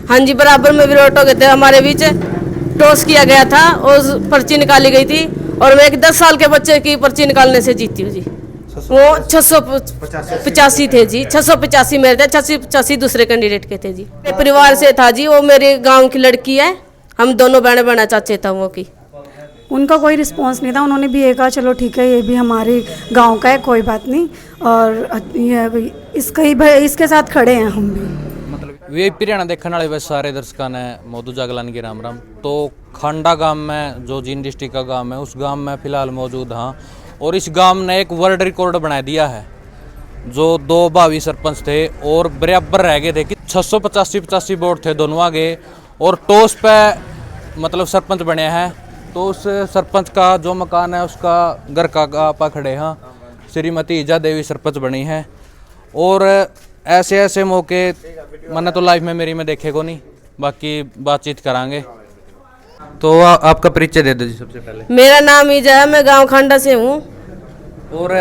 हाँ जी, बराबर में विरोध हो गए थे, हमारे बीच टॉस किया गया था और पर्ची निकाली गई थी और मैं एक 10 साल के बच्चे की पर्ची निकालने से जीती हूँ जी। वो 685 थे जी, 685 मेरे थे, 685 दूसरे कैंडिडेट के थे जी। मेरे परिवार से था जी, वो मेरे गांव की लड़की है, हम दोनों बहन बहना चाचे था वो की। उनका कोई रिस्पांस नहीं था, उन्होंने भी ये कहा चलो ठीक है, ये भी हमारे गांव का है, कोई बात नहीं, और ये इसके साथ खड़े हैं हम भी। वीआईपी हरियाणा देखने वाले वैसे सारे दर्शकों ने मोदू जागलान की राम राम। तो खांडा गांव में, जो जींद डिस्ट्रिक्ट का गांव है, उस गांव में फिलहाल मौजूद हाँ, और इस गांव ने एक वर्ल्ड रिकॉर्ड बना दिया है। जो 2 भावी सरपंच थे और बराबर रह गए थे कि 685 वोट थे दोनों आगे, और टॉस पे मतलब सरपंच बने हैं। तो उस सरपंच का जो मकान है उसका घर का आपा खड़े हैं, श्रीमती ईजा देवी सरपंच बनी है। और ऐसे ऐसे मौके मैंने तो लाइफ में मेरी में देखे को नहीं, बाकी बातचीत करांगे। तो आपका परिचय दे दो जी सबसे पहले। मेरा नाम ईजा है, मैं गांव खांडा से हूँ। और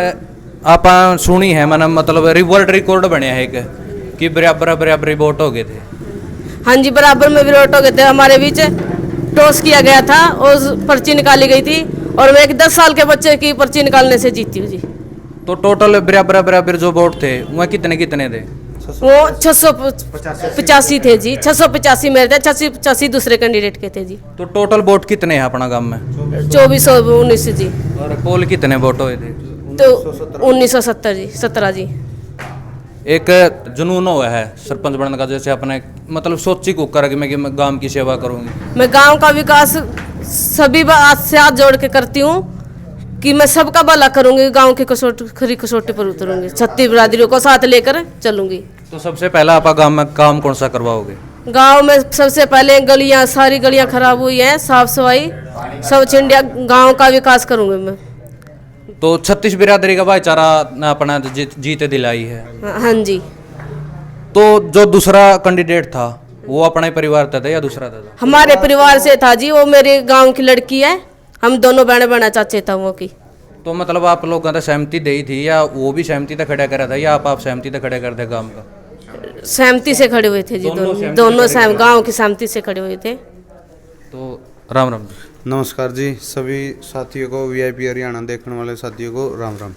आप सुनी है मैंने मतलब वर्ल्ड रिकॉर्ड बने है एक कि बराबर वोट हो गए थे। हाँ जी, बराबर में विरोध हो गए थे, हमारे बीच टॉस किया गया था और पर्ची निकाली गई थी और मैं एक 10 साल के बच्चे की पर्ची निकालने से जीती हूँ जी। तो टोटल बराबर जो वोट थे वह कितने थे? वो 685 थे जी, 685 मेरे थे, 685 दूसरे कैंडिडेट के थे जी। तो टोटल वोट कितने हैं अपना गांव में? 2419 जी। और पोल कितने वोट हुए थे? तो 1970 जी, 17 जी। एक जुनून हुआ है सरपंच बनने का, जैसे अपने मतलब सोची को कर कि मैं गांव की सेवा करूंगी। मैं गांव का विकास सभी बात से हाथ जोड़ के करती हूँ कि मैं सबका भला करूंगी, गांव की खरी कसौटी पर उतरूंगी, छत्ती बिरादरियों को साथ लेकर चलूंगी। तो सबसे पहला आप गांव में काम कौन सा करवाओगे? गांव में सबसे पहले गलियां, सारी गलियां खराब हुई हैं, साफ सफाई सब चिंडिया, गांव का विकास करूंगी मैं। तो 36 बिरादरी का भाईचारा अपना जीत दिलाई है। हाँ जी। तो जो दूसरा कैंडिडेट था वो अपना ही परिवार था या दूसरा था? हमारे परिवार से था जी, वो मेरे गांव की लड़की है, हम दोनों बहन बहना चाचे था वो की। तो मतलब आप लोगों ने सहमति दी थी या वो भी सहमति से खड़ा करा था या आप सहमति से खड़ा कर थे गांव का? सहमति से खड़े हुए थे जी, दोनों गांव की सहमति से खड़े हुए थे। तो राम राम जी। नमस्कार जी, सभी साथियों को, वीआईपी हरियाणा देखने वाले साथियों को राम राम।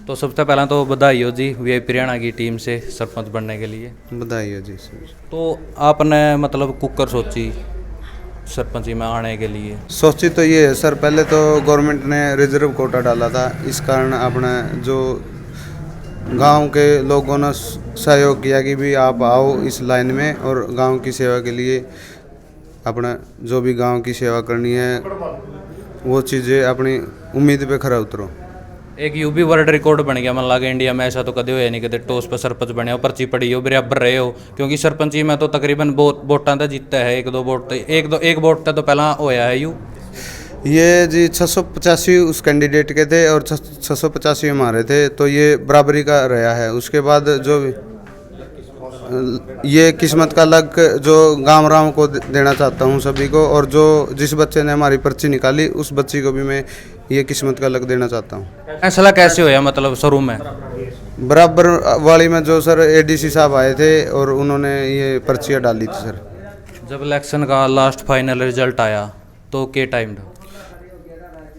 तो सबसे पहला तो बधाई हो जी वीआईपी हरियाणा की टीम से सरपंच बनने के लिए। बधाई हो जी सभी। तो आपने मतलब कुकर सोची सरपंची में आने के लिए? सोची तो ये है सर, पहले तो गवर्नमेंट ने रिजर्व कोटा डाला था, इस कारण अपने जो गांव के लोगों ने सहयोग किया कि भी आप आओ इस लाइन में और गांव की सेवा के लिए अपना जो भी गांव की सेवा करनी है वो चीज़ें अपनी उम्मीद पे खरा उतरो। एक यूपी वर्ल्ड रिकॉर्ड बन गया, मन लगे इंडिया में ऐसा तो कदे हुआ नहीं, कदे टॉस पर सरपंच बने हो, पर्ची पड़ी हो, बराबर रहे हो। क्योंकि सरपंची में तो तकरीबन वोटां तो जीतता है, एक वोट तो पहला होया है यू। ये जी 685 उस कैंडिडेट के थे और 685 हमारे थे, तो ये बराबरी का रहा है। उसके बाद जो ये किस्मत का लक जो गांव राम को देना चाहता हूं सभी को, और जो जिस बच्चे ने हमारी पर्ची निकाली उस बच्ची को भी मैं ये किस्मत का लक देना चाहता हूं। फैसला कैसे होया मतलब शुरू में? बराबर वाली में जो सर एडीसी साहब आए थे और उन्होंने ये पर्चियाँ डाली थी सर। जब इलेक्शन का लास्ट फाइनल रिजल्ट आया तो क्या टाइम था?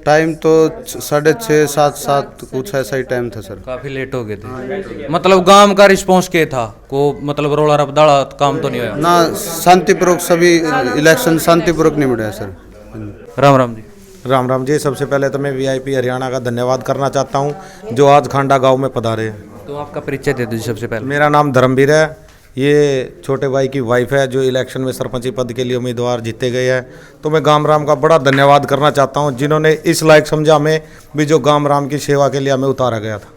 टाइम तो 6:30 7 कुछ ऐसा ही टाइम था सर। काफ़ी लेट हो गए थे। मतलब गांव का रिस्पॉन्स क्या था को मतलब रोला रपदाड़ा काम तो नहीं होया ना? शांतिपूर्वक सभी इलेक्शन शांतिपूर्वक निपटा सर। राम राम जी। राम राम जी। सबसे पहले तो मैं वीआईपी हरियाणा का धन्यवाद करना चाहता हूं जो आज खांडा गांव में पधारे हैं। तो आपका परिचय दे दीजिए सबसे पहले। मेरा नाम धर्मवीर है, ये छोटे भाई की वाइफ है जो इलेक्शन में सरपंची पद के लिए उम्मीदवार जीते गए हैं। तो मैं गाम राम का बड़ा धन्यवाद करना चाहता हूं जिन्होंने इस लायक समझा हमें भी जो गाम राम की सेवा के लिए हमें उतारा गया था।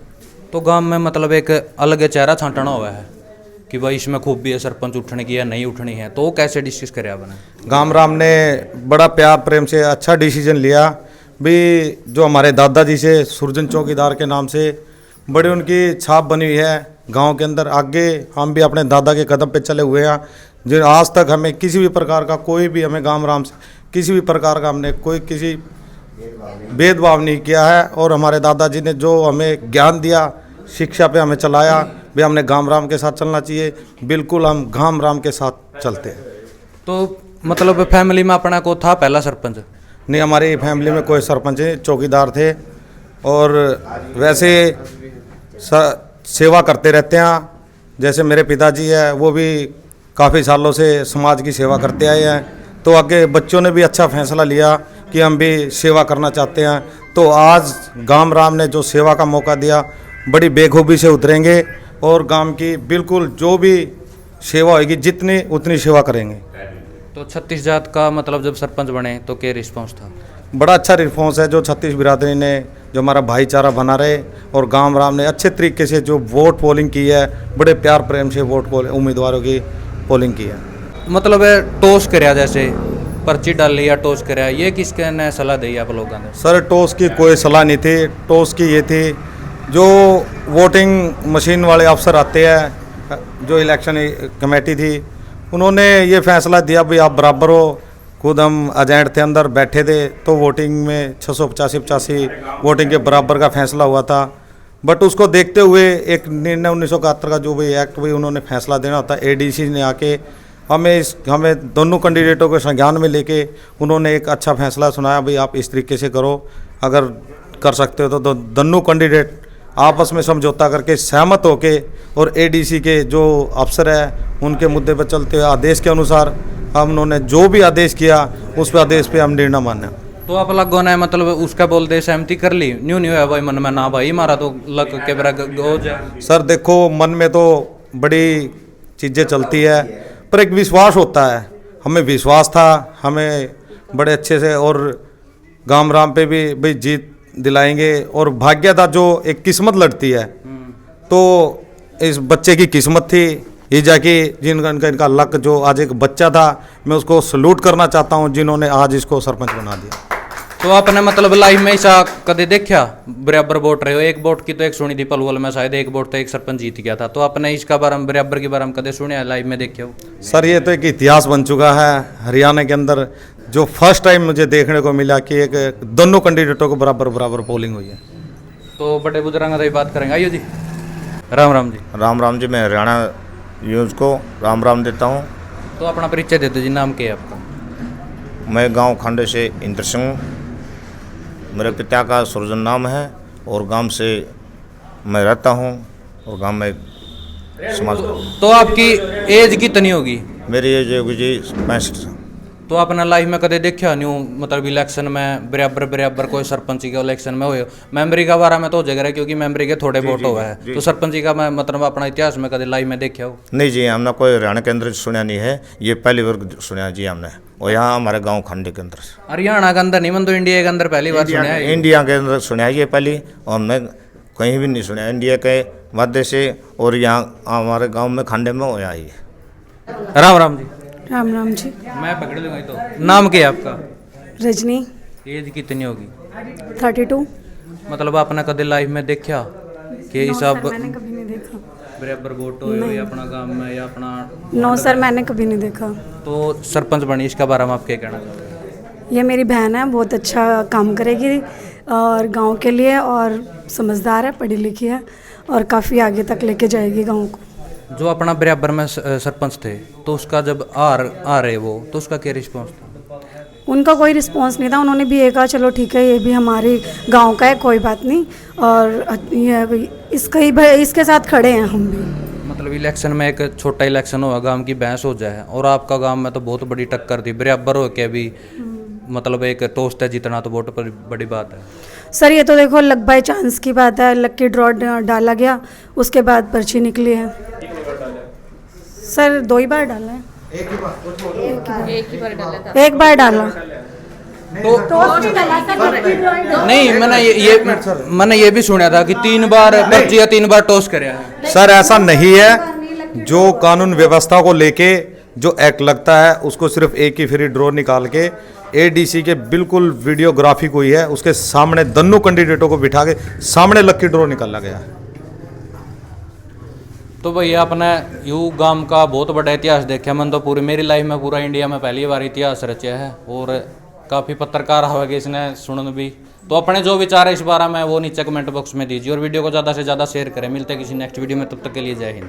तो गांव में मतलब एक अलग चेहरा छांटना हुआ है कि भाई इसमें खूबी है सरपंच उठने की या नहीं उठनी है, तो कैसे डिस्कस करे आपने? गाम राम ने बड़ा प्यार प्रेम से अच्छा डिसीजन लिया भी, जो हमारे दादाजी से सुरजन चौकीदार के नाम से बड़ी उनकी छाप बनी हुई है गांव के अंदर। आगे हम भी अपने दादा के कदम पे चले हुए हैं, जो आज तक हमें किसी भी प्रकार का कोई भी हमें गाम राम से किसी भी प्रकार का हमने कोई किसी भेदभाव नहीं किया है। और हमारे दादाजी ने जो हमें ज्ञान दिया, शिक्षा पे हमें चलाया भी हमने गाम राम के साथ चलना चाहिए, बिल्कुल हम गाम राम के साथ चलते हैं। तो मतलब फैमिली में अपना को था पहला सरपंच? नहीं, हमारी फैमिली में कोई सरपंच नहीं, चौकीदार थे और वैसे सेवा करते रहते हैं। जैसे मेरे पिताजी है वो भी काफ़ी सालों से समाज की सेवा करते आए हैं, तो आगे बच्चों ने भी अच्छा फैसला लिया कि हम भी सेवा करना चाहते हैं। तो आज गांव राम ने जो सेवा का मौका दिया, बड़ी बेखूबी से उतरेंगे और गांव की बिल्कुल जो भी सेवा होगी जितनी उतनी सेवा करेंगे। तो 36 जात का मतलब जब सरपंच बने तो क्या रिस्पांस था? बड़ा अच्छा रिस्पॉन्स है, जो 36 बिरादरी ने जो हमारा भाईचारा बना रहे और गांव राम ने अच्छे तरीके से जो वोट पोलिंग की है, बड़े प्यार प्रेम से उम्मीदवारों की पोलिंग की है। मतलब टॉस कराया, जैसे पर्ची डाल ली या टॉस कराया, ये किसके ने सलाह दी आप लोगों ने? सर टॉस की कोई सलाह नहीं थी, टॉस की ये थी जो वोटिंग मशीन वाले अफसर आते हैं, जो इलेक्शन कमेटी थी, उन्होंने ये फैसला दिया भाई आप बराबर हो। खुद हम एजेंट थे, अंदर बैठे थे, तो वोटिंग में 685 वोटिंग के बराबर का फैसला हुआ था। बट उसको देखते हुए एक निर्णय 1971 का जो भी एक्ट भी उन्होंने फैसला देना होता है, एडीसी ने आके हमें दोनों कैंडिडेटों को संज्ञान में लेके उन्होंने एक अच्छा फैसला सुनाया, भाई आप इस तरीके से करो, अगर कर सकते हो तो दोनों कैंडिडेट आपस में समझौता करके सहमत होके और एडीसी के जो अफसर है उनके मुद्दे पर चलते हुए आदेश के अनुसार हम उन्होंने जो भी आदेश किया उस पर आदेश पे हम निर्णय माने। तो आप लोगों ने मतलब उसका बोलते सहमति कर ली? न्यू है भाई मन में, ना भाई हमारा तो लग के हो जाए। सर देखो, मन में तो बड़ी चीज़ें चलती है, पर एक विश्वास होता है, हमें विश्वास था, हमें बड़े अच्छे से और गांव राम पे भी भाई जीत दिलाएंगे। और भाग्य था, जो एक किस्मत लड़ती है, तो इस बच्चे की किस्मत थी ये जाके इनका लक, जो आज एक बच्चा था, मैं उसको सलूट करना चाहता हूँ जिन्होंने आज इसको सरपंच बना दिया। तो आपने मतलब लाइफ में ऐसा कदे देखा बराबर वोट रहे हो? एक वोट की तो एक सुनी थी पलवल में, शायद एक वोट तो एक सरपंच जीत गया था, तो आपने इसका बारे में बराबर के बारे में कदे सुने लाइव में देखे हो? सर ये तो एक इतिहास बन चुका है हरियाणा के अंदर, जो फर्स्ट टाइम मुझे देखने को मिला कि एक दोनों कैंडिडेटों को बराबर पोलिंग हुई है। तो बड़े बुजुर्ग से बात करेंगे, आइयो जी। राम राम जी। राम राम जी, मैं हरियाणा न्यूज़ को राम राम देता हूँ। तो अपना परिचय दे दो जी, नाम क्या है आपका? मैं गांव खंडे से इंद्र सिंह, मेरे पिता का सुरजन नाम है और गांव से मैं रहता हूँ और गांव में समाज। तो आपकी एज कितनी होगी? मेरी एज होगी जी 65। तो आपने लाइफ में कदे देखा न्यू मतलब इलेक्शन में बराबर कोई सरपंची का इलेक्शन में हो? मेंबरी का बारे में तो हो जाएगा क्योंकि मेंबरी के थोड़े वोट हुआ है, तो सरपंची का मैं मतलब अपना इतिहास में कदे लाइव में देखा हो? नहीं जी, हमने कोई हरियाणा के अंदर सुना नहीं है, ये पहली बार सुना जी हमने, और यहाँ हमारे गाँव खंडे के अंदर। हरियाणा के अंदर नहीं, मन तो इंडिया के अंदर पहली बार सुना है। इंडिया के अंदर सुना है ये पहली, और मैं कहीं भी नहीं सुना इंडिया के मध्य से, और यहाँ हमारे गाँव में खंडे में होया ही। राम राम जी। राम राम जी। मैं पकड़ लूँगा। तो नाम क्या है आपका? रजनी। एज कितनी होगी? 32। मतलब आपने कदे लाइफ में देखा कि ये सब मैंने कभी नहीं देखा। बराबर वोट हो या अपना गांव में या अपना? नो सर, मैंने कभी नहीं देखा। तो सरपंच बनी, इसका बारे में आप क्या कहना चाहते हैं? ये मेरी बहन है, बहुत अच्छा काम करेगी और गांव के लिए, और समझदार है, पढ़ी लिखी है और काफ़ी आगे तक लेके जाएगी गांव को। जो अपना बराबर में सरपंच थे, तो उसका जब आ रहे वो, तो उसका क्या रिस्पॉन्स था? उनका कोई रिस्पांस नहीं था, उन्होंने भी ये कहा चलो ठीक है, ये भी हमारे गांव का है, कोई बात नहीं, और ये इसके साथ खड़े हैं हम भी। मतलब इलेक्शन में एक छोटा इलेक्शन हुआ, गांव की बहस हो जाए, और आपका गांव में तो बहुत बड़ी टक्कर थी, बराबर हो के भी मतलब एक टोस्ट है जितना, तो वोट पर बड़ी बात है। सर ये तो देखो लक बाय चांस की बात है, लकी ड्रॉ डाला गया, उसके बाद पर्ची निकली है। सर 2 ही बार डाला है। एक बार डाला। नहीं, मैंने ये भी सुना था कि 3 बार पर्ची या 3 बार टॉस करे। सर ऐसा नहीं है, जो कानून व्यवस्था को लेके जो एक्ट लगता है उसको सिर्फ एक ही फ्री ड्रॉ निकाल के एडीसी के बिल्कुल वीडियोग्राफी हुई है, उसके सामने दोनों कैंडिडेटों को बिठा के सामने लकी ड्रॉ निकाला गया। तो भैया अपने यू गांव का बहुत बड़ा इतिहास देखा मन, तो पूरी मेरी लाइफ में पूरा इंडिया में पहली बार इतिहास रचा है, और काफ़ी पत्रकार होगा इसने सुन भी। तो अपने जो विचार है इस बारे में वो नीचे कमेंट बॉक्स में दीजिए, और वीडियो को ज़्यादा से ज़्यादा शेयर करें। मिलते हैं किसी नेक्स्ट वीडियो में, तब तक के लिए जय हिंद।